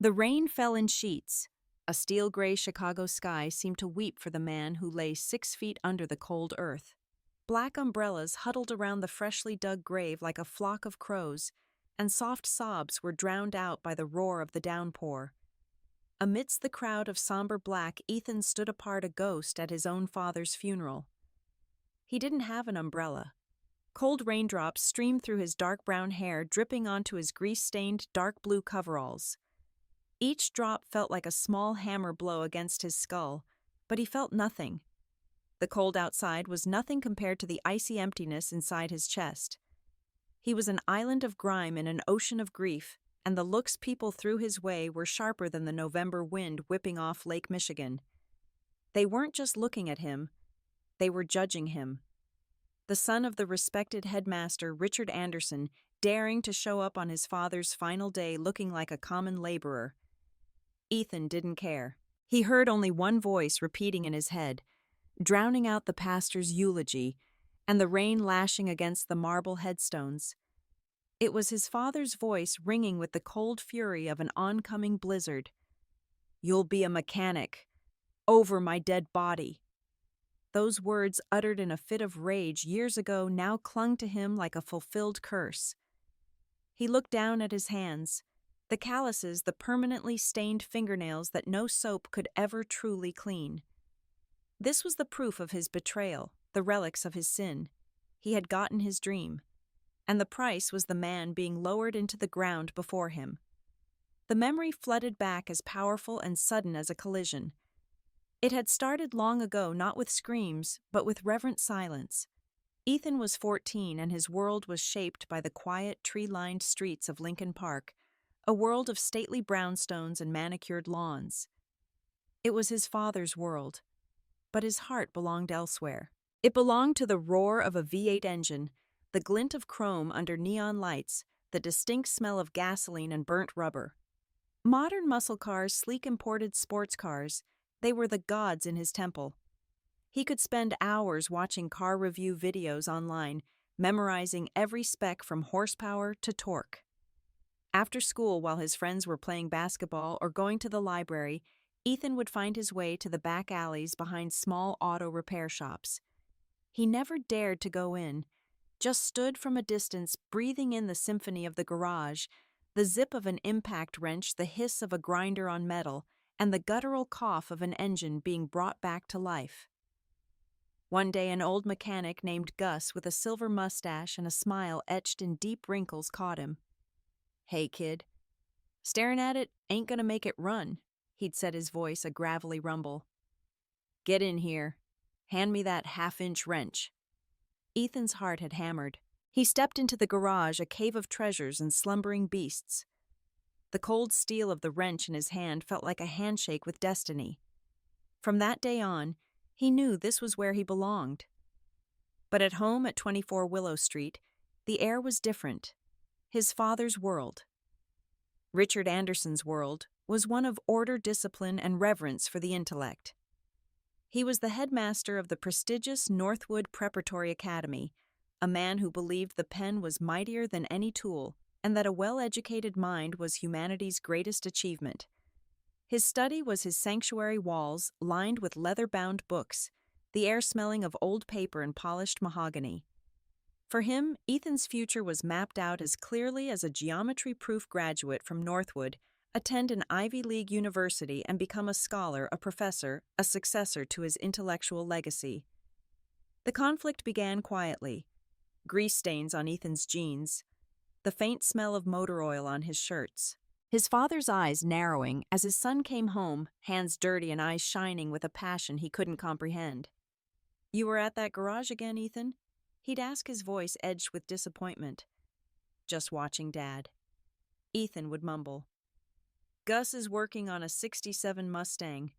The rain fell in sheets. A steel-gray Chicago sky seemed to weep for the man who lay 6 feet under the cold earth. Black umbrellas huddled around the freshly dug grave like a flock of crows, and soft sobs were drowned out by the roar of the downpour. Amidst the crowd of somber black, Ethan stood apart, a ghost at his own father's funeral. He didn't have an umbrella. Cold raindrops streamed through his dark brown hair, dripping onto his grease-stained dark blue coveralls. Each drop felt like a small hammer blow against his skull, but he felt nothing. The cold outside was nothing compared to the icy emptiness inside his chest. He was an island of grime in an ocean of grief, and the looks people threw his way were sharper than the November wind whipping off Lake Michigan. They weren't just looking at him, they were judging him. The son of the respected headmaster, Richard Anderson, daring to show up on his father's final day looking like a common laborer. Ethan didn't care. He heard only one voice repeating in his head, drowning out the pastor's eulogy and the rain lashing against the marble headstones. It was his father's voice ringing with the cold fury of an oncoming blizzard. "You'll be a mechanic. Over my dead body." Those words, uttered in a fit of rage years ago, now clung to him like a fulfilled curse. He looked down at his hands, the calluses, the permanently stained fingernails that no soap could ever truly clean. This was the proof of his betrayal, the relics of his sin. He had gotten his dream, and the price was the man being lowered into the ground before him. The memory flooded back as powerful and sudden as a collision. It had started long ago, not with screams, but with reverent silence. Ethan was 14, and his world was shaped by the quiet, tree-lined streets of Lincoln Park, a world of stately brownstones and manicured lawns. It was his father's world, but his heart belonged elsewhere. It belonged to the roar of a V8 engine, the glint of chrome under neon lights, the distinct smell of gasoline and burnt rubber. Modern muscle cars, sleek imported sports cars, they were the gods in his temple. He could spend hours watching car review videos online, memorizing every spec from horsepower to torque. After school, while his friends were playing basketball or going to the library, Ethan would find his way to the back alleys behind small auto repair shops. He never dared to go in, just stood from a distance, breathing in the symphony of the garage, the zip of an impact wrench, the hiss of a grinder on metal, and the guttural cough of an engine being brought back to life. One day, an old mechanic named Gus with a silver mustache and a smile etched in deep wrinkles caught him. "Hey, kid, staring at it ain't gonna make it run," he'd said, his voice a gravelly rumble. "Get in here. Hand me that half-inch wrench." Ethan's heart had hammered. He stepped into the garage, a cave of treasures and slumbering beasts. The cold steel of the wrench in his hand felt like a handshake with destiny. From that day on, he knew this was where he belonged. But at home at 24 Willow Street, the air was different. His father's world, Richard Anderson's world, was one of order, discipline, and reverence for the intellect. He was the headmaster of the prestigious Northwood Preparatory Academy, a man who believed the pen was mightier than any tool, and that a well-educated mind was humanity's greatest achievement. His study was his sanctuary walls lined with leather-bound books, the air smelling of old paper and polished mahogany. For him, Ethan's future was mapped out as clearly as a geometry-proof graduate from Northwood attend an Ivy League university and become a scholar, a professor, a successor to his intellectual legacy. The conflict began quietly. Grease stains on Ethan's jeans, the faint smell of motor oil on his shirts. His father's eyes narrowing as his son came home, hands dirty and eyes shining with a passion he couldn't comprehend. "You were at that garage again, Ethan?" He'd ask, his voice edged with disappointment. "Just watching Dad." Ethan would mumble. "Gus is working on a '67 Mustang.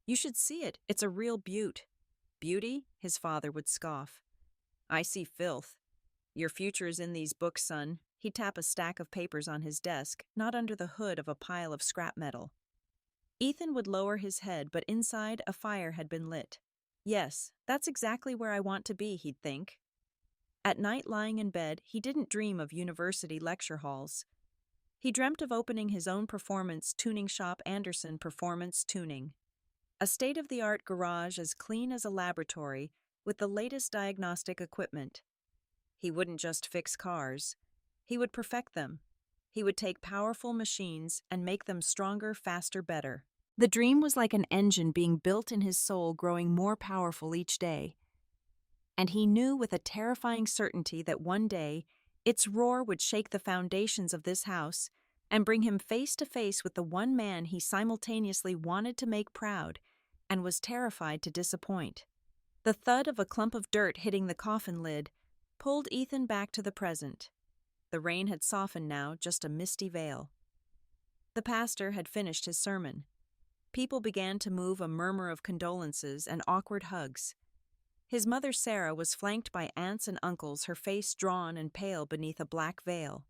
You should see it. It's a real beaut." "Beauty?" his father would scoff. "I see filth. Your future is in these books, son." He'd tap a stack of papers on his desk, not under the hood of a pile of scrap metal. Ethan would lower his head, but inside a fire had been lit. "Yes, that's exactly where I want to be," he'd think. At night, lying in bed, he didn't dream of university lecture halls. He dreamt of opening his own performance tuning shop, Anderson Performance Tuning. A state-of-the-art garage as clean as a laboratory with the latest diagnostic equipment. He wouldn't just fix cars. He would perfect them. He would take powerful machines and make them stronger, faster, better. The dream was like an engine being built in his soul, growing more powerful each day. And he knew with a terrifying certainty that one day, its roar would shake the foundations of this house and bring him face to face with the one man he simultaneously wanted to make proud and was terrified to disappoint. The thud of a clump of dirt hitting the coffin lid pulled Ethan back to the present. The rain had softened now, just a misty veil. The pastor had finished his sermon. People began to move, a murmur of condolences and awkward hugs. His mother Sarah was flanked by aunts and uncles, her face drawn and pale beneath a black veil.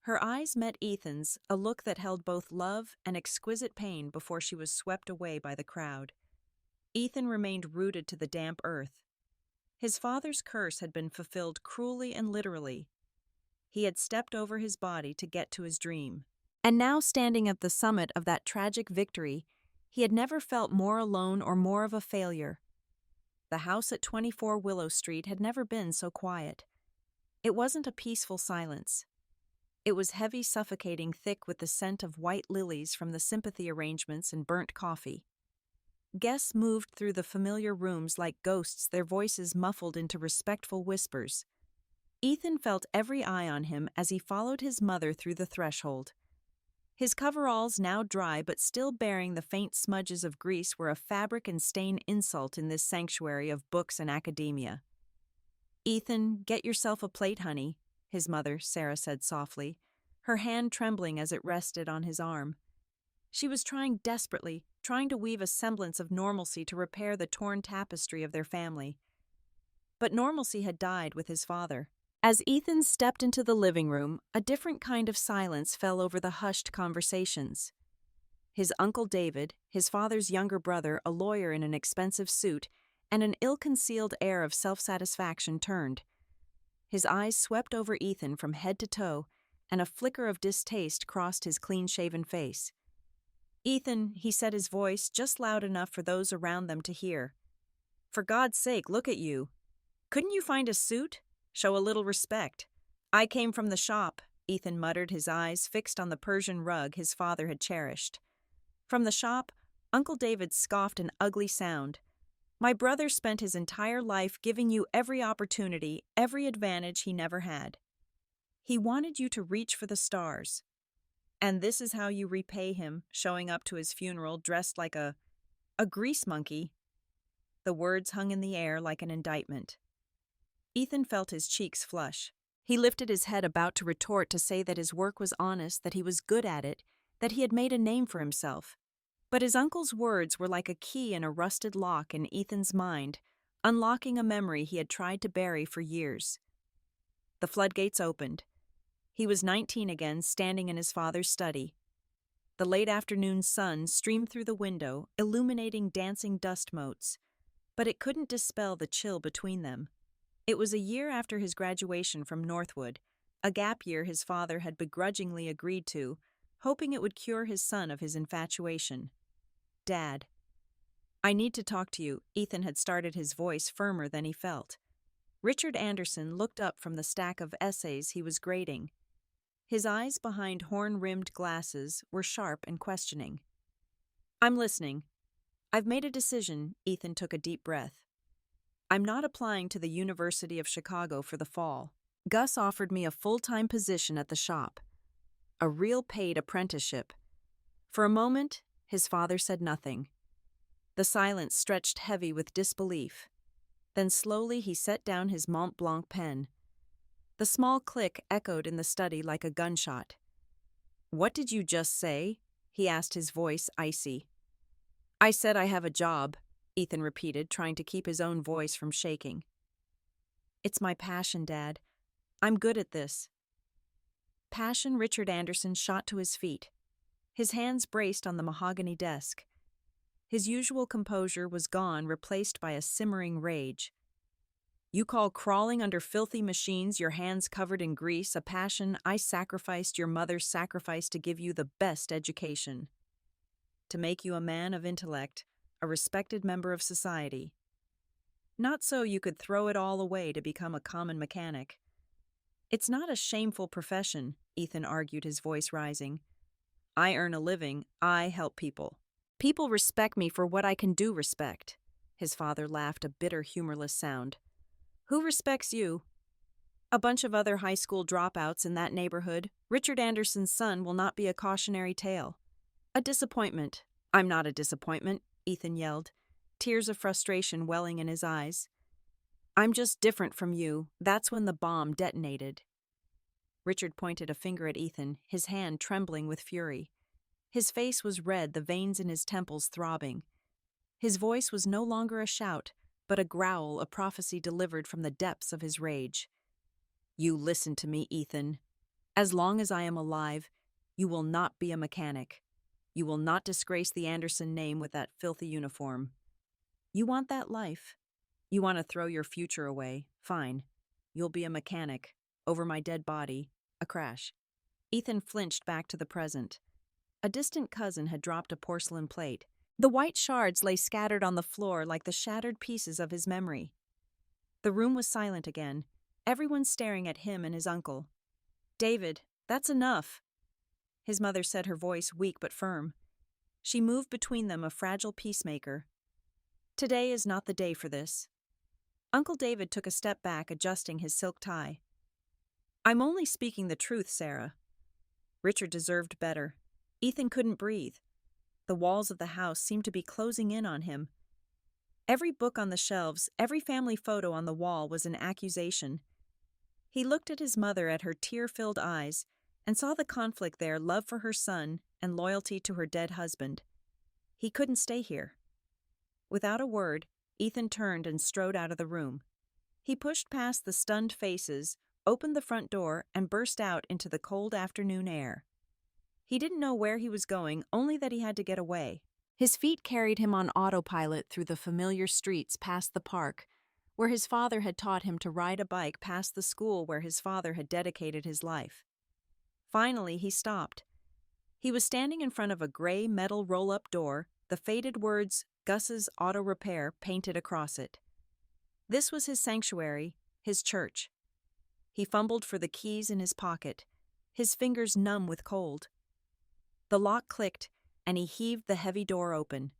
Her eyes met Ethan's, a look that held both love and exquisite pain before she was swept away by the crowd. Ethan remained rooted to the damp earth. His father's curse had been fulfilled cruelly and literally. He had stepped over his body to get to his dream. And now, standing at the summit of that tragic victory, he had never felt more alone or more of a failure. The house at 24 Willow Street had never been so quiet. It wasn't a peaceful silence. It was heavy, suffocating, thick with the scent of white lilies from the sympathy arrangements and burnt coffee. Guests moved through the familiar rooms like ghosts, their voices muffled into respectful whispers. Ethan felt every eye on him as he followed his mother through the threshold. His coveralls, now dry but still bearing the faint smudges of grease, were a fabric and stain insult in this sanctuary of books and academia. "Ethan, get yourself a plate, honey," his mother, Sarah, said softly, her hand trembling as it rested on his arm. She was trying desperately, trying to weave a semblance of normalcy to repair the torn tapestry of their family. But normalcy had died with his father. As Ethan stepped into the living room, a different kind of silence fell over the hushed conversations. His Uncle David, his father's younger brother, a lawyer in an expensive suit, and an ill-concealed air of self-satisfaction turned. His eyes swept over Ethan from head to toe, and a flicker of distaste crossed his clean-shaven face. "Ethan," he said, his voice just loud enough for those around them to hear. "For God's sake, look at you. Couldn't you find a suit? Show a little respect." "I came from the shop," Ethan muttered, his eyes fixed on the Persian rug his father had cherished. "From the shop?" Uncle David scoffed an ugly sound. "My brother spent his entire life giving you every opportunity, every advantage he never had. He wanted you to reach for the stars. And this is how you repay him, showing up to his funeral dressed like a grease monkey." The words hung in the air like an indictment. Ethan felt his cheeks flush. He lifted his head, about to retort, to say that his work was honest, that he was good at it, that he had made a name for himself. But his uncle's words were like a key in a rusted lock in Ethan's mind, unlocking a memory he had tried to bury for years. The floodgates opened. He was 19 again, standing in his father's study. The late afternoon sun streamed through the window, illuminating dancing dust motes, but it couldn't dispel the chill between them. It was a year after his graduation from Northwood, a gap year his father had begrudgingly agreed to, hoping it would cure his son of his infatuation. "Dad, I need to talk to you," Ethan had started, his voice firmer than he felt. Richard Anderson looked up from the stack of essays he was grading. His eyes behind horn-rimmed glasses were sharp and questioning. "I'm listening. I've made a decision," Ethan took a deep breath. "I'm not applying to the University of Chicago for the fall. Gus offered me a full-time position at the shop. A real paid apprenticeship." For a moment, his father said nothing. The silence stretched heavy with disbelief. Then slowly he set down his Mont Blanc pen. The small click echoed in the study like a gunshot. "What did you just say?" he asked, his voice icy. "I said I have a job," Ethan repeated, trying to keep his own voice from shaking. "It's my passion, Dad. I'm good at this." Passion. Richard Anderson shot to his feet. His hands braced on the mahogany desk. His usual composure was gone, replaced by a simmering rage. You call crawling under filthy machines, your hands covered in grease, a passion I sacrificed, your mother's sacrifice to give you the best education, to make you a man of intellect, a respected member of society. Not so you could throw it all away to become a common mechanic. It's not a shameful profession, Ethan argued, his voice rising. I earn a living, I help people. People respect me for what I can do respect. His father laughed, a bitter, humorless sound. Who respects you? A bunch of other high school dropouts in that neighborhood. Richard Anderson's son will not be a cautionary tale. A disappointment. I'm not a disappointment, Ethan yelled, tears of frustration welling in his eyes. I'm just different from you. That's when the bomb detonated. Richard pointed a finger at Ethan, his hand trembling with fury. His face was red, the veins in his temples throbbing. His voice was no longer a shout, but a growl, a prophecy delivered from the depths of his rage. You listen to me, Ethan. As long as I am alive, you will not be a mechanic. You will not disgrace the Anderson name with that filthy uniform. You want that life? You want to throw your future away? Fine. You'll be a mechanic. Over my dead body. A crash. Ethan flinched back to the present. A distant cousin had dropped a porcelain plate. The white shards lay scattered on the floor like the shattered pieces of his memory. The room was silent again, everyone staring at him and his uncle. David, that's enough. His mother said, her voice weak but firm. She moved between them, a fragile peacemaker. Today is not the day for this. Uncle David took a step back, adjusting his silk tie. I'm only speaking the truth, Sarah. Richard deserved better. Ethan couldn't breathe. The walls of the house seemed to be closing in on him. Every book on the shelves, every family photo on the wall was an accusation. He looked at his mother, at her tear-filled eyes, and saw the conflict there, love for her son and loyalty to her dead husband. He couldn't stay here. Without a word, Ethan turned and strode out of the room. He pushed past the stunned faces, opened the front door, and burst out into the cold afternoon air. He didn't know where he was going, only that he had to get away. His feet carried him on autopilot through the familiar streets past the park, where his father had taught him to ride a bike, past the school where his father had dedicated his life. Finally, he stopped. He was standing in front of a gray metal roll-up door, the faded words, Gus's Auto Repair, painted across it. This was his sanctuary, his church. He fumbled for the keys in his pocket, his fingers numb with cold. The lock clicked, and he heaved the heavy door open.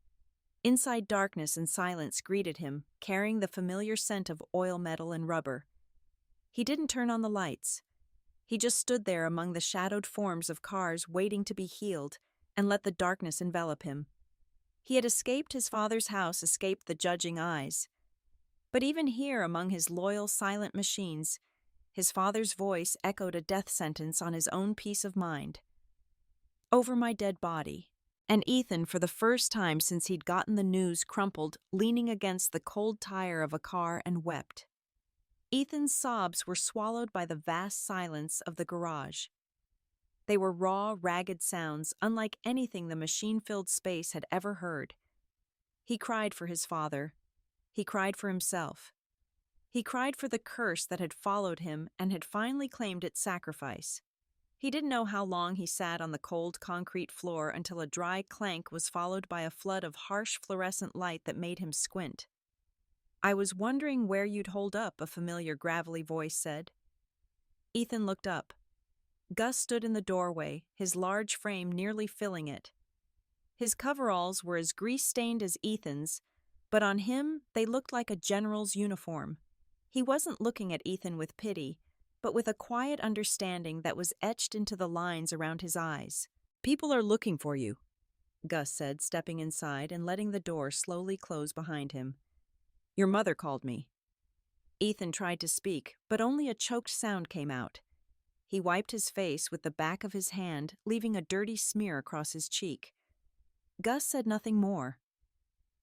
Inside, darkness and silence greeted him, carrying the familiar scent of oil, metal, and rubber. He didn't turn on the lights. He just stood there among the shadowed forms of cars waiting to be healed, and let the darkness envelop him. He had escaped his father's house, escaped the judging eyes. But even here, among his loyal, silent machines, his father's voice echoed a death sentence on his own peace of mind. Over my dead body. And Ethan, for the first time since he'd gotten the news, crumpled, leaning against the cold tire of a car, and wept. Ethan's sobs were swallowed by the vast silence of the garage. They were raw, ragged sounds, unlike anything the machine-filled space had ever heard. He cried for his father. He cried for himself. He cried for the curse that had followed him and had finally claimed its sacrifice. He didn't know how long he sat on the cold concrete floor until a dry clank was followed by a flood of harsh fluorescent light that made him squint. I was wondering where you'd hold up, a familiar gravelly voice said. Ethan looked up. Gus stood in the doorway, his large frame nearly filling it. His coveralls were as grease-stained as Ethan's, but on him they looked like a general's uniform. He wasn't looking at Ethan with pity, but with a quiet understanding that was etched into the lines around his eyes. People are looking for you, Gus said, stepping inside and letting the door slowly close behind him. Your mother called me. Ethan tried to speak, but only a choked sound came out. He wiped his face with the back of his hand, leaving a dirty smear across his cheek. Gus said nothing more.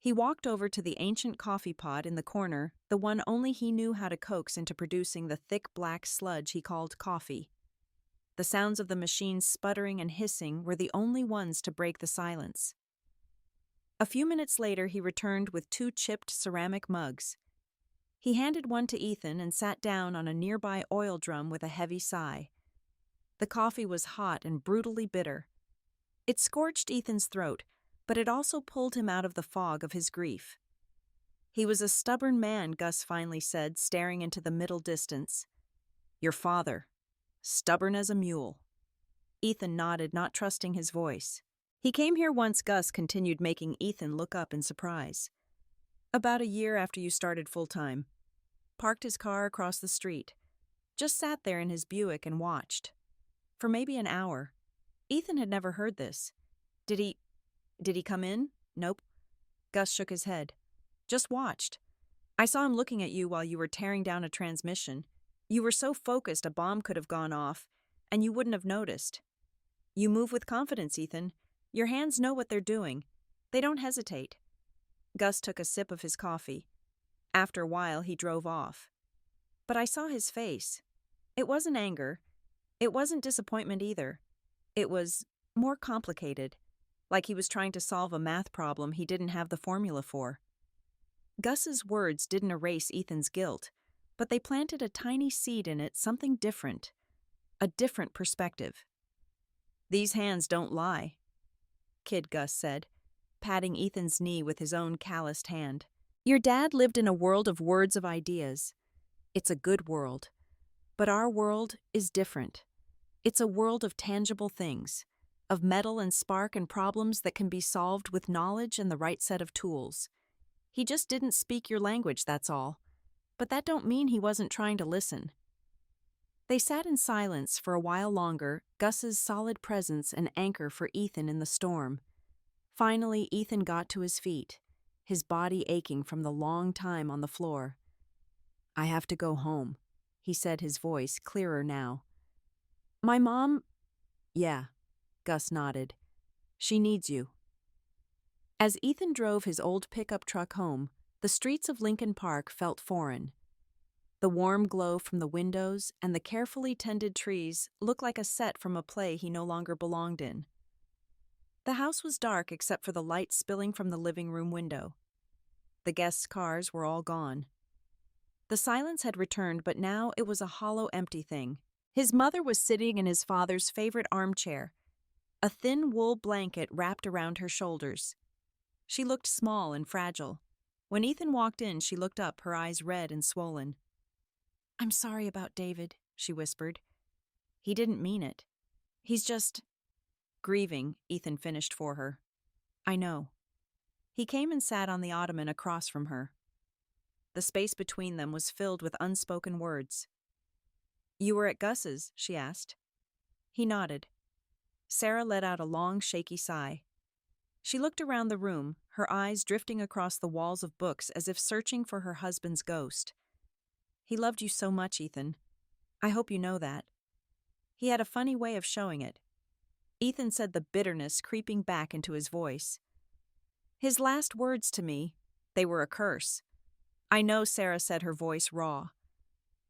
He walked over to the ancient coffee pot in the corner, the one only he knew how to coax into producing the thick black sludge he called coffee. The sounds of the machine's sputtering and hissing were the only ones to break the silence. A few minutes later, he returned with 2 chipped ceramic mugs. He handed one to Ethan and sat down on a nearby oil drum with a heavy sigh. The coffee was hot and brutally bitter. It scorched Ethan's throat, but it also pulled him out of the fog of his grief. He was a stubborn man, Gus finally said, staring into the middle distance. Your father. Stubborn as a mule. Ethan nodded, not trusting his voice. He came here once, Gus continued, making Ethan look up in surprise. About a year after you started full-time. Parked his car across the street. Just sat there in his Buick and watched. For maybe an hour. Ethan had never heard this. Did he come in? Nope. Gus shook his head. Just watched. I saw him looking at you while you were tearing down a transmission. You were so focused a bomb could have gone off, and you wouldn't have noticed. You move with confidence, Ethan. Your hands know what they're doing. They don't hesitate. Gus took a sip of his coffee. After a while, he drove off. But I saw his face. It wasn't anger. It wasn't disappointment either. It was more complicated, like he was trying to solve a math problem he didn't have the formula for. Gus's words didn't erase Ethan's guilt, but they planted a tiny seed in it, something different. A different perspective. These hands don't lie, Kid Gus said, patting Ethan's knee with his own calloused hand. Your dad lived in a world of words of ideas. It's a good world. But our world is different. It's a world of tangible things, of metal and spark and problems that can be solved with knowledge and the right set of tools. He just didn't speak your language, that's all. But that don't mean he wasn't trying to listen. They sat in silence for a while longer, Gus's solid presence an anchor for Ethan in the storm. Finally, Ethan got to his feet, his body aching from the long time on the floor. I have to go home, he said, his voice clearer now. My mom? Yeah, Gus nodded. She needs you. As Ethan drove his old pickup truck home, the streets of Lincoln Park felt foreign. The warm glow from the windows and the carefully tended trees looked like a set from a play he no longer belonged in. The house was dark except for the light spilling from the living room window. The guests' cars were all gone. The silence had returned, but now it was a hollow, empty thing. His mother was sitting in his father's favorite armchair, a thin wool blanket wrapped around her shoulders. She looked small and fragile. When Ethan walked in, she looked up, her eyes red and swollen. I'm sorry about David, she whispered. He didn't mean it. He's just grieving, Ethan finished for her. I know. He came and sat on the ottoman across from her. The space between them was filled with unspoken words. You were at Gus's, she asked. He nodded. Sarah let out a long, shaky sigh. She looked around the room, her eyes drifting across the walls of books as if searching for her husband's ghost. He loved you so much, Ethan. I hope you know that. He had a funny way of showing it. Ethan said, the bitterness creeping back into his voice. His last words to me, they were a curse. I know, Sarah said, her voice raw.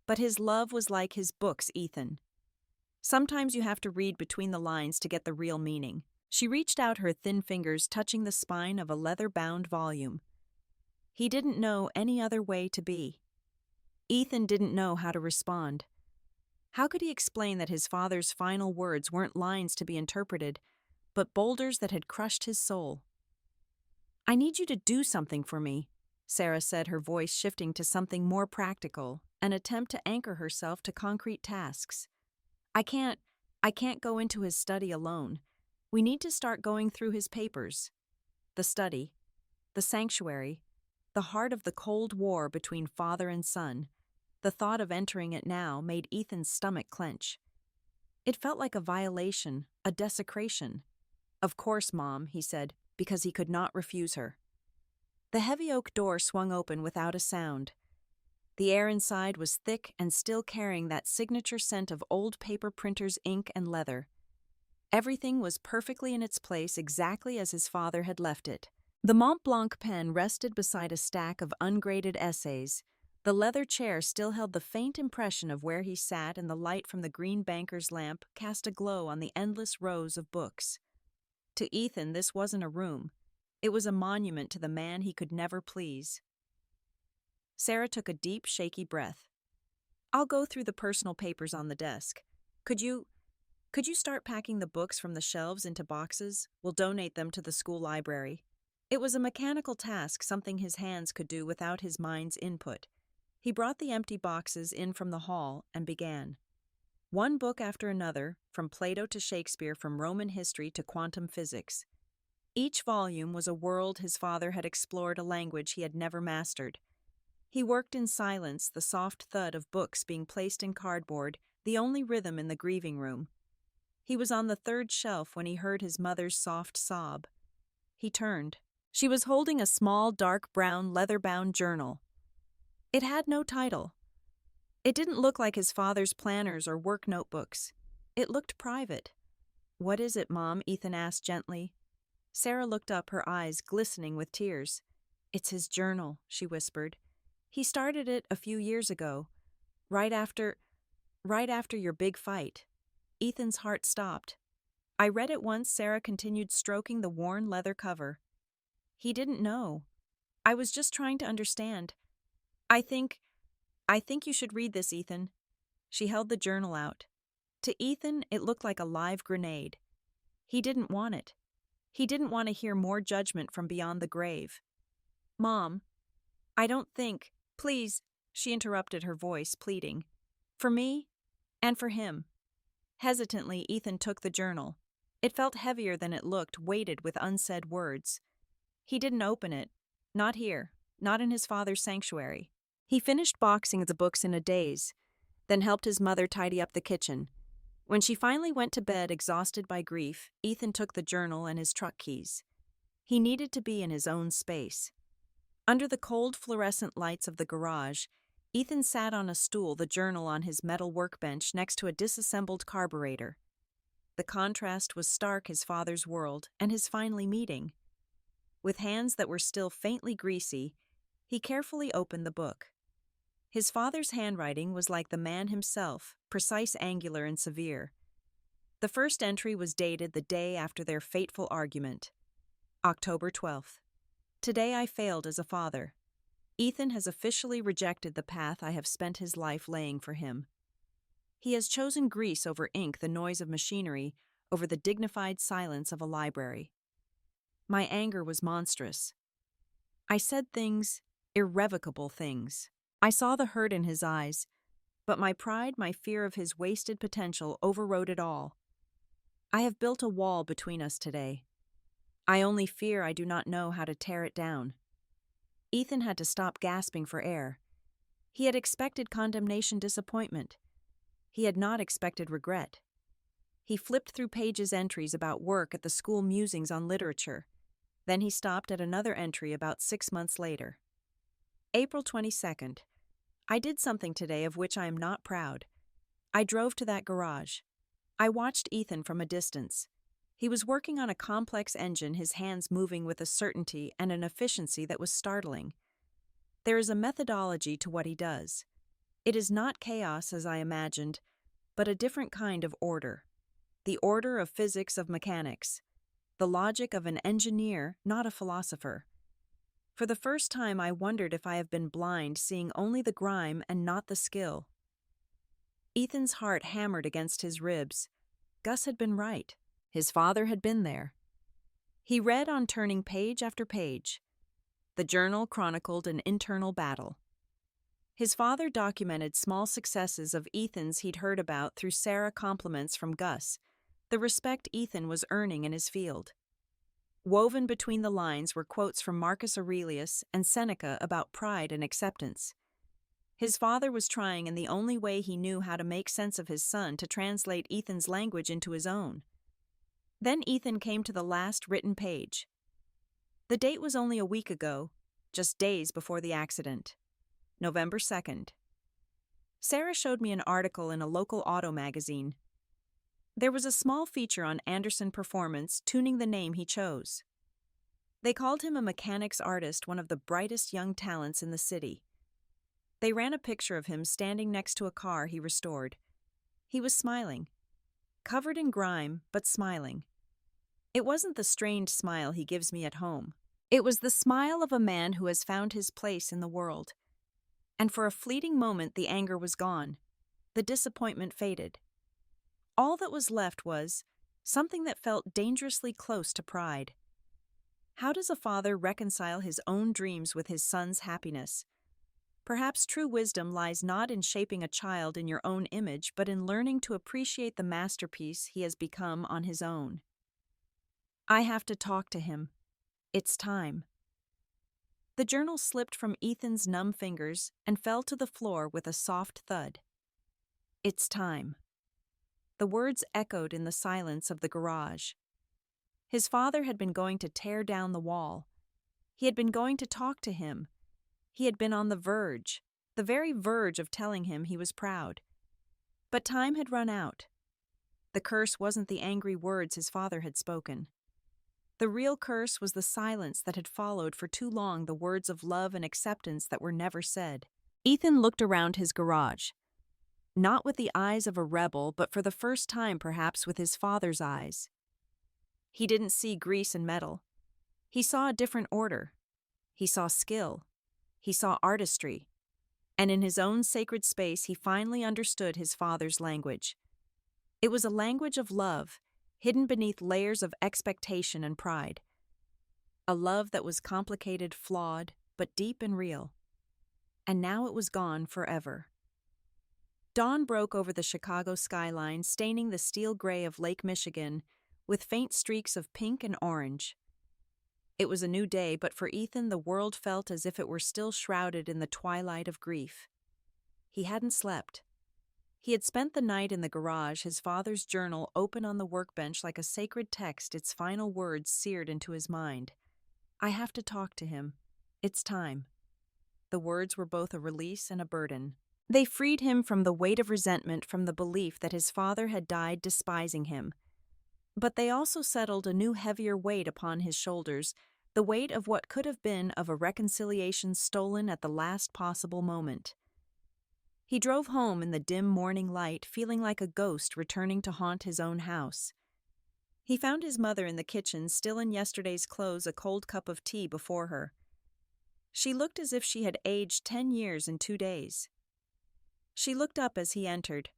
But his love was like his books, Ethan. Sometimes you have to read between the lines to get the real meaning. She reached out her thin fingers, touching the spine of a leather-bound volume. He didn't know any other way to be. Ethan didn't know how to respond. How could he explain that his father's final words weren't lines to be interpreted, but boulders that had crushed his soul? I need you to do something for me, Sarah said, her voice shifting to something more practical, an attempt to anchor herself to concrete tasks. I can't go into his study alone. We need to start going through his papers. The study, the sanctuary, the heart of the Cold War between father and son. The thought of entering it now made Ethan's stomach clench. It felt like a violation, a desecration. Of course, Mom, he said, because he could not refuse her. The heavy oak door swung open without a sound. The air inside was thick and still carrying that signature scent of old paper printer's ink and leather. Everything was perfectly in its place, exactly as his father had left it. The Mont Blanc pen rested beside a stack of ungraded essays. The leather chair still held the faint impression of where he sat, and the light from the green banker's lamp cast a glow on the endless rows of books. To Ethan, this wasn't a room. It was a monument to the man he could never please. Sarah took a deep, shaky breath. "I'll go through the personal papers on the desk. Could you could you start packing the books from the shelves into boxes? We'll donate them to the school library." It was a mechanical task, something his hands could do without his mind's input. He brought the empty boxes in from the hall and began. One book after another, from Plato to Shakespeare, from Roman history to quantum physics. Each volume was a world his father had explored, a language he had never mastered. He worked in silence, the soft thud of books being placed in cardboard, the only rhythm in the grieving room. He was on the third shelf when he heard his mother's soft sob. He turned. She was holding a small, dark brown, leather-bound journal. It had no title. It didn't look like his father's planners or work notebooks. It looked private. "What is it, Mom?" Ethan asked gently. Sarah looked up, her eyes glistening with tears. "It's his journal," she whispered. "He started it a few years ago, right after your big fight." Ethan's heart stopped. "I read it once," Sarah continued, stroking the worn leather cover. "He didn't know. I was just trying to understand. I think you should read this, Ethan." She held the journal out. To Ethan, it looked like a live grenade. He didn't want it. He didn't want to hear more judgment from beyond the grave. "Mom, I don't think, please," she interrupted, her voice pleading. "For me, and for him." Hesitantly, Ethan took the journal. It felt heavier than it looked, weighted with unsaid words. He didn't open it. Not here. Not in his father's sanctuary. He finished boxing the books in a daze, then helped his mother tidy up the kitchen. When she finally went to bed, exhausted by grief, Ethan took the journal and his truck keys. He needed to be in his own space. Under the cold fluorescent lights of the garage, Ethan sat on a stool, the journal on his metal workbench next to a disassembled carburetor. The contrast was stark, his father's world and his finally meeting. With hands that were still faintly greasy, he carefully opened the book. His father's handwriting was like the man himself, precise, angular, and severe. The first entry was dated the day after their fateful argument. October 12th. "Today I failed as a father. Ethan has officially rejected the path I have spent his life laying for him. He has chosen grease over ink, the noise of machinery over the dignified silence of a library. My anger was monstrous. I said things, irrevocable things. I saw the hurt in his eyes, but my pride, my fear of his wasted potential overrode it all. I have built a wall between us today. I only fear I do not know how to tear it down." Ethan had to stop gasping for air. He had expected condemnation, disappointment. He had not expected regret. He flipped through pages, entries about work at the school, musings on literature. Then he stopped at another entry about 6 months later. April 22nd. "I did something today of which I am not proud. I drove to that garage. I watched Ethan from a distance. He was working on a complex engine, his hands moving with a certainty and an efficiency that was startling. There is a methodology to what he does. It is not chaos as I imagined, but a different kind of order. The order of physics, of mechanics. The logic of an engineer, not a philosopher. For the first time I wondered if I have been blind, seeing only the grime and not the skill." Ethan's heart hammered against his ribs. Gus had been right. His father had been there. He read on, turning page after page. The journal chronicled an internal battle. His father documented small successes of Ethan's he'd heard about through Sarah, compliments from Gus, the respect Ethan was earning in his field. Woven between the lines were quotes from Marcus Aurelius and Seneca about pride and acceptance. His father was trying, in the only way he knew how, to make sense of his son, to translate Ethan's language into his own. Then Ethan came to the last written page. The date was only a week ago, just days before the accident. November 2nd. Sarah showed me an article in a local auto magazine. There was a small feature on Anderson Performance, tuning the name he chose. They called him a mechanics artist, one of the brightest young talents in the city. They ran a picture of him standing next to a car he restored. He was smiling. Covered in grime, but smiling. It wasn't the strained smile he gives me at home. It was the smile of a man who has found his place in the world. and for a fleeting moment the anger was gone. The disappointment faded. All that was left was something that felt dangerously close to pride. How does a father reconcile his own dreams with his son's happiness? Perhaps true wisdom lies not in shaping a child in your own image, but in learning to appreciate the masterpiece he has become on his own. I have to talk to him. It's time. The journal slipped from Ethan's numb fingers and fell to the floor with a soft thud. It's time. The words echoed in the silence of the garage. His father had been going to tear down the wall. He had been going to talk to him. He had been on the very verge of telling him he was proud. But time had run out. The curse wasn't the angry words his father had spoken. The real curse was the silence that had followed for too long the words of love and acceptance that were never said. Ethan looked around his garage. Not with the eyes of a rebel, but for the first time perhaps with his father's eyes. He didn't see grease and metal. He saw a different order. He saw skill. He saw artistry. And in his own sacred space he finally understood his father's language. It was a language of love, hidden beneath layers of expectation and pride. A love that was complicated, flawed, but deep and real. And now it was gone forever. Dawn broke over the Chicago skyline, staining the steel gray of Lake Michigan with faint streaks of pink and orange. It was a new day, but for Ethan the world felt as if it were still shrouded in the twilight of grief. He hadn't slept. He had spent the night in the garage, his father's journal open on the workbench like a sacred text, its final words seared into his mind. I have to talk to him. It's time. The words were both a release and a burden. They freed him from the weight of resentment, from the belief that his father had died despising him. But they also settled a new heavier weight upon his shoulders, the weight of what could have been of a reconciliation stolen at the last possible moment. He drove home in the dim morning light, feeling like a ghost returning to haunt his own house. He found his mother in the kitchen, still in yesterday's clothes, a cold cup of tea before her. She looked as if she had aged 10 years in 2 days. She looked up as he entered.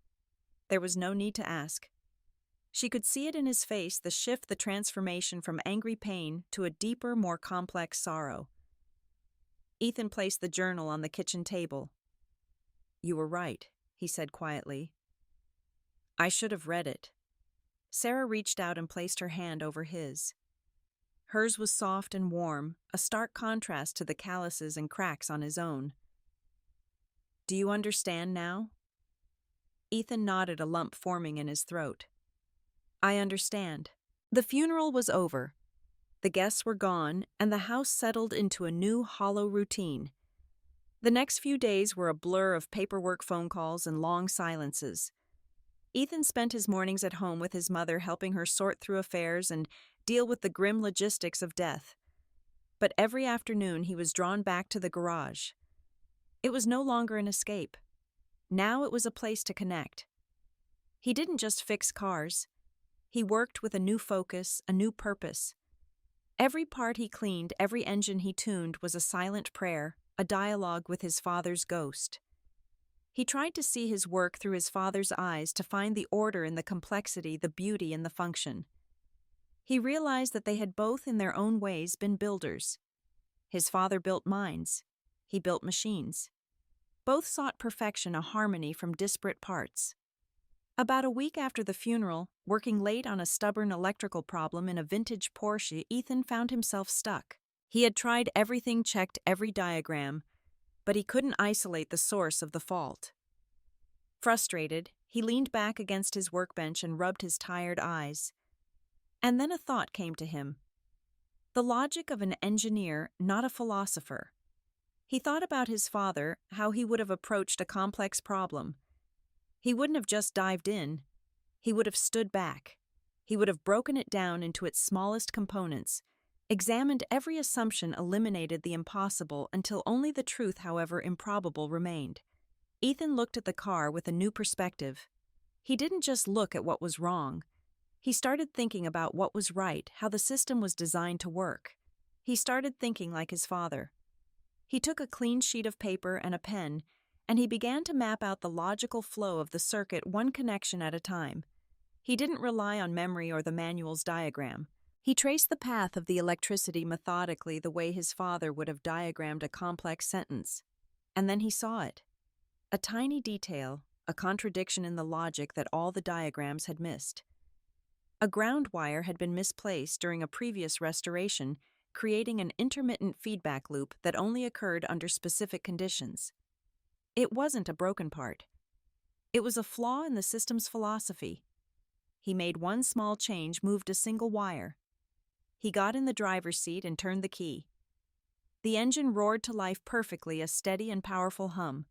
There was no need to ask. She could see it in his face, the shift, the transformation from angry pain to a deeper, more complex sorrow. Ethan placed the journal on the kitchen table. You were right, he said quietly. I should have read it. Sarah reached out and placed her hand over his. Hers was soft and warm, a stark contrast to the calluses and cracks on his own. Do you understand now? Ethan nodded, a lump forming in his throat. I understand. The funeral was over. The guests were gone, and the house settled into a new, hollow routine. The next few days were a blur of paperwork, phone calls, and long silences. Ethan spent his mornings at home with his mother, helping her sort through affairs and deal with the grim logistics of death. But every afternoon he was drawn back to the garage. It was no longer an escape. Now it was a place to connect. He didn't just fix cars. He worked with a new focus, a new purpose. Every part he cleaned, every engine he tuned was a silent prayer, a dialogue with his father's ghost. He tried to see his work through his father's eyes, to find the order in the complexity, the beauty in the function. He realized that they had both in their own ways been builders. His father built minds. He built machines. Both sought perfection, a harmony from disparate parts. About a week after the funeral, working late on a stubborn electrical problem in a vintage Porsche, Ethan found himself stuck. He had tried everything, checked every diagram, but he couldn't isolate the source of the fault. Frustrated, he leaned back against his workbench and rubbed his tired eyes. And then a thought came to him. The logic of an engineer, not a philosopher. He thought about his father, how he would have approached a complex problem. He wouldn't have just dived in. He would have stood back. He would have broken it down into its smallest components, examined every assumption, eliminated the impossible until only the truth, however improbable, remained. Ethan looked at the car with a new perspective. He didn't just look at what was wrong. He started thinking about what was right, how the system was designed to work. He started thinking like his father. He took a clean sheet of paper and a pen, and he began to map out the logical flow of the circuit one connection at a time. He didn't rely on memory or the manual's diagram. He traced the path of the electricity methodically the way his father would have diagrammed a complex sentence. And then he saw it. A tiny detail, a contradiction in the logic that all the diagrams had missed. A ground wire had been misplaced during a previous restoration, creating an intermittent feedback loop that only occurred under specific conditions. It wasn't a broken part. It was a flaw in the system's philosophy. He made one small change, moved a single wire. He got in the driver's seat and turned the key. The engine roared to life perfectly, a steady and powerful hum.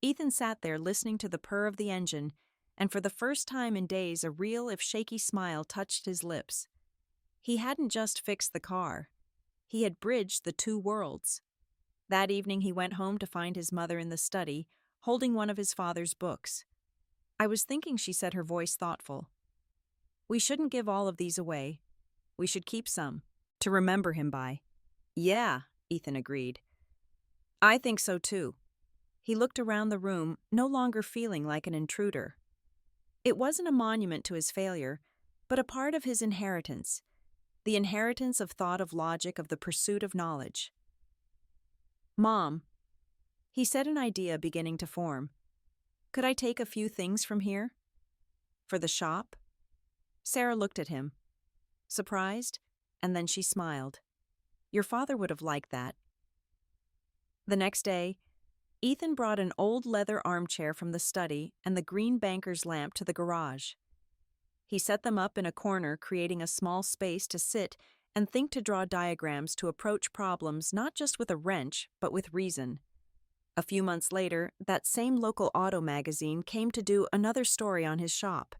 Ethan sat there listening to the purr of the engine, and for the first time in days a real if shaky smile touched his lips. He hadn't just fixed the car. He had bridged the two worlds. That evening he went home to find his mother in the study, holding one of his father's books. "I was thinking," she said, her voice thoughtful. "We shouldn't give all of these away. We should keep some, to remember him by." "Yeah," Ethan agreed. "I think so too." He looked around the room, no longer feeling like an intruder. It wasn't a monument to his failure, but a part of his inheritance. The inheritance of thought, of logic, of the pursuit of knowledge. "Mom," he said, an idea beginning to form. "Could I take a few things from here? For the shop?" Sarah looked at him, surprised, and then she smiled. "Your father would have liked that." The next day, Ethan brought an old leather armchair from the study and the green banker's lamp to the garage. He set them up in a corner, creating a small space to sit and think, to draw diagrams, to approach problems not just with a wrench, but with reason. A few months later, that same local auto magazine came to do another story on his shop.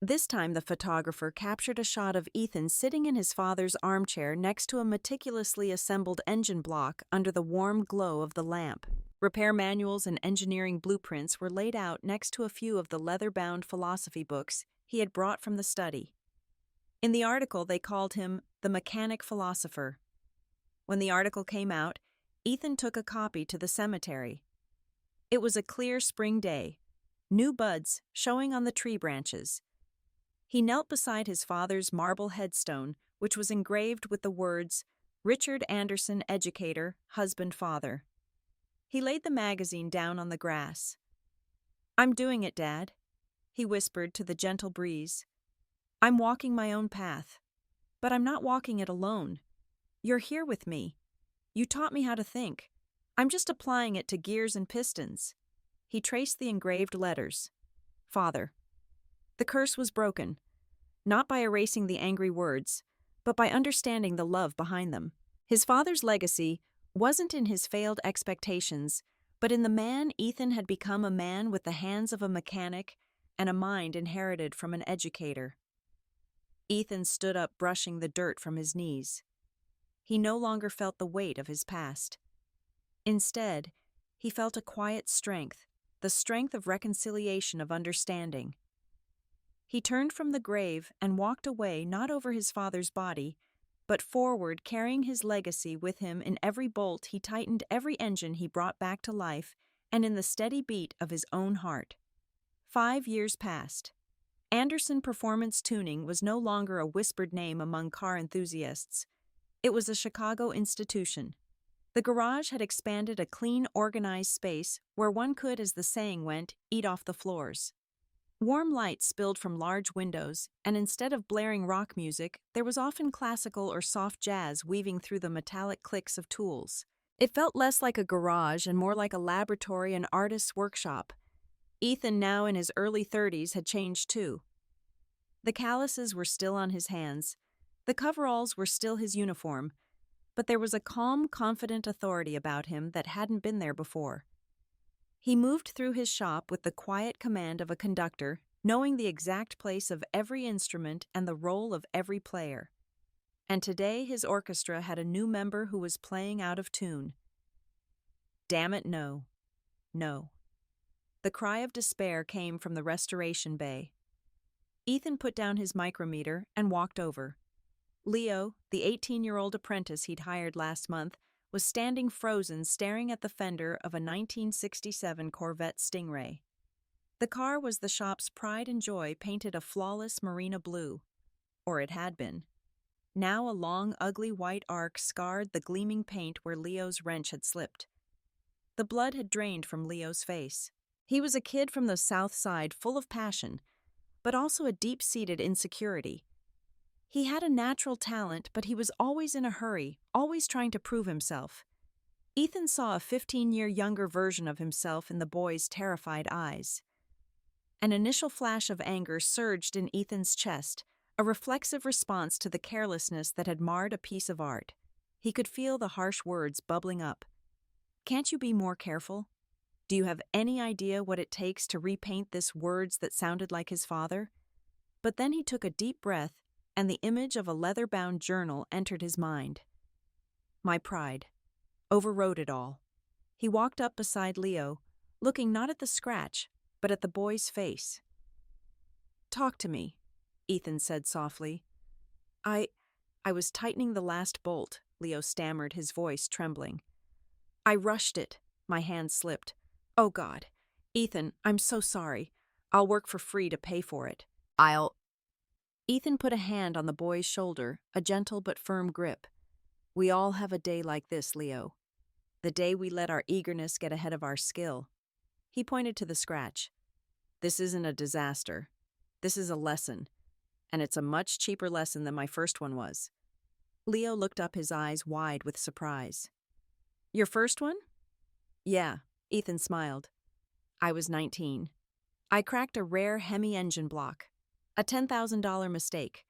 This time the photographer captured a shot of Ethan sitting in his father's armchair next to a meticulously assembled engine block under the warm glow of the lamp. Repair manuals and engineering blueprints were laid out next to a few of the leather-bound philosophy books he had brought from the study. In the article, they called him the mechanic philosopher. When the article came out, Ethan took a copy to the cemetery. It was a clear spring day, new buds showing on the tree branches. He knelt beside his father's marble headstone, which was engraved with the words, "Richard Anderson, educator, husband, father." He laid the magazine down on the grass. "I'm doing it, Dad," he whispered to the gentle breeze. "I'm walking my own path. But I'm not walking it alone. You're here with me. You taught me how to think. I'm just applying it to gears and pistons." He traced the engraved letters. "Father." The curse was broken, not by erasing the angry words, but by understanding the love behind them. His father's legacy wasn't in his failed expectations, but in the man Ethan had become, a man with the hands of a mechanic and a mind inherited from an educator. Ethan stood up, brushing the dirt from his knees. He no longer felt the weight of his past. Instead, he felt a quiet strength, the strength of reconciliation, of understanding. He turned from the grave and walked away, not over his father's body, but forward, carrying his legacy with him. In every bolt he tightened, every engine he brought back to life, and in the steady beat of his own heart. 5 years passed. Anderson Performance Tuning was no longer a whispered name among car enthusiasts. It was a Chicago institution. The garage had expanded, a clean, organized space where one could, as the saying went, eat off the floors. Warm light spilled from large windows, and instead of blaring rock music, there was often classical or soft jazz weaving through the metallic clicks of tools. It felt less like a garage and more like a laboratory, an artist's workshop. Ethan, now in his early 30s, had changed too. The calluses were still on his hands. The coveralls were still his uniform, but there was a calm, confident authority about him that hadn't been there before. He moved through his shop with the quiet command of a conductor, knowing the exact place of every instrument and the role of every player. And today his orchestra had a new member who was playing out of tune. Damn it, no. No. The cry of despair came from the restoration bay. Ethan put down his micrometer and walked over. Leo, the 18-year-old apprentice he'd hired last month, was standing frozen staring at the fender of a 1967 Corvette Stingray. The car was the shop's pride and joy, painted a flawless marina blue. Or it had been. Now a long, ugly white arc scarred the gleaming paint where Leo's wrench had slipped. The blood had drained from Leo's face. He was a kid from the South Side, full of passion, but also a deep-seated insecurity. He had a natural talent, but he was always in a hurry, always trying to prove himself. Ethan saw a 15-year younger version of himself in the boy's terrified eyes. An initial flash of anger surged in Ethan's chest, a reflexive response to the carelessness that had marred a piece of art. He could feel the harsh words bubbling up. "Can't you be more careful? Do you have any idea what it takes to repaint this?" Words that sounded like his father. But then he took a deep breath, and the image of a leather-bound journal entered his mind. My pride overrode it all. He walked up beside Leo, looking not at the scratch, but at the boy's face. "Talk to me," Ethan said softly. I was tightening the last bolt," Leo stammered, his voice trembling. "I rushed it." My hand slipped. "Oh God. Ethan, I'm so sorry. I'll work for free to pay for it." Ethan put a hand on the boy's shoulder, a gentle but firm grip. "We all have a day like this, Leo. The day we let our eagerness get ahead of our skill." He pointed to the scratch. "This isn't a disaster. This is a lesson. And it's a much cheaper lesson than my first one was." Leo looked up, his eyes wide with surprise. "Your first one?" "Yeah," Ethan smiled. "I was 19. I cracked a rare Hemi engine block. A $10,000 mistake.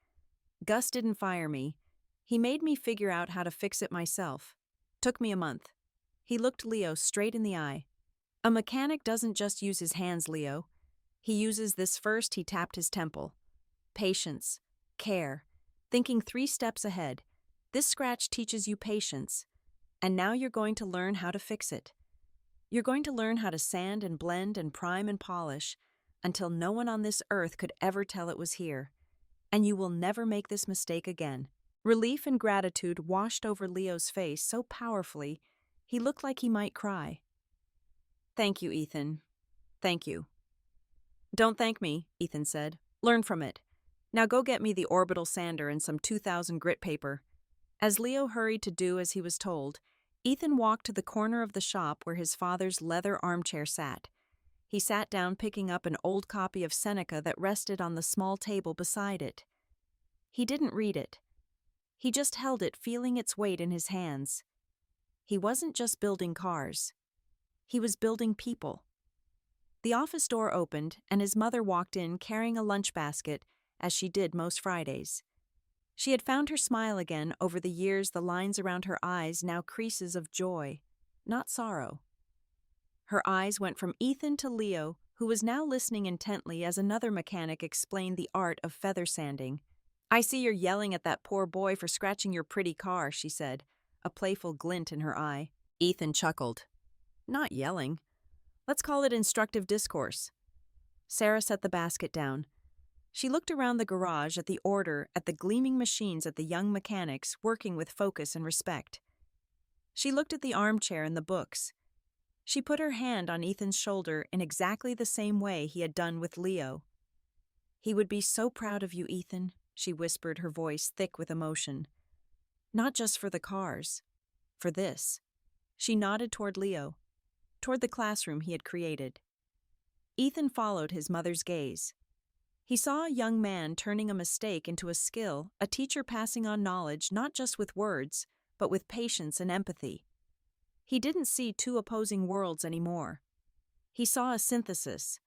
Gus didn't fire me. He made me figure out how to fix it myself. Took me a month." He looked Leo straight in the eye. "A mechanic doesn't just use his hands, Leo. He uses this first." He tapped his temple. "Patience. Care. Thinking 3 steps ahead. This scratch teaches you patience. And now you're going to learn how to fix it. You're going to learn how to sand and blend and prime and polish until no one on this earth could ever tell it was here. And you will never make this mistake again." Relief and gratitude washed over Leo's face so powerfully, he looked like he might cry. "Thank you, Ethan. Thank you." "Don't thank me," Ethan said. "Learn from it. Now go get me the orbital sander and some 2000 grit paper." As Leo hurried to do as he was told, Ethan walked to the corner of the shop where his father's leather armchair sat. He sat down, picking up an old copy of Seneca that rested on the small table beside it. He didn't read it. He just held it, feeling its weight in his hands. He wasn't just building cars. He was building people. The office door opened, and his mother walked in carrying a lunch basket, as she did most Fridays. She had found her smile again. Over the years, the lines around her eyes now creases of joy, not sorrow. Her eyes went from Ethan to Leo, who was now listening intently as another mechanic explained the art of feather sanding. "I see you're yelling at that poor boy for scratching your pretty car," she said, a playful glint in her eye. Ethan chuckled. "Not yelling. Let's call it instructive discourse." Sarah set the basket down. She looked around the garage, at the order, at the gleaming machines, at the young mechanics working with focus and respect. She looked at the armchair and the books. She put her hand on Ethan's shoulder in exactly the same way he had done with Leo. "He would be so proud of you, Ethan," she whispered, her voice thick with emotion. "Not just for the cars. For this." She nodded toward Leo, toward the classroom he had created. Ethan followed his mother's gaze. He saw a young man turning a mistake into a skill, a teacher passing on knowledge not just with words, but with patience and empathy. He didn't see 2 opposing worlds anymore. He saw a synthesis.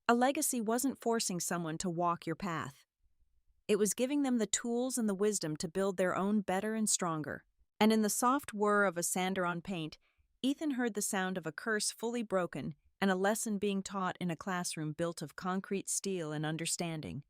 A legacy wasn't forcing someone to walk your path. It was giving them the tools and the wisdom to build their own better and stronger. And in the soft whir of a sander on paint, Ethan heard the sound of a curse fully broken and a lesson being taught in a classroom built of concrete, steel, and understanding.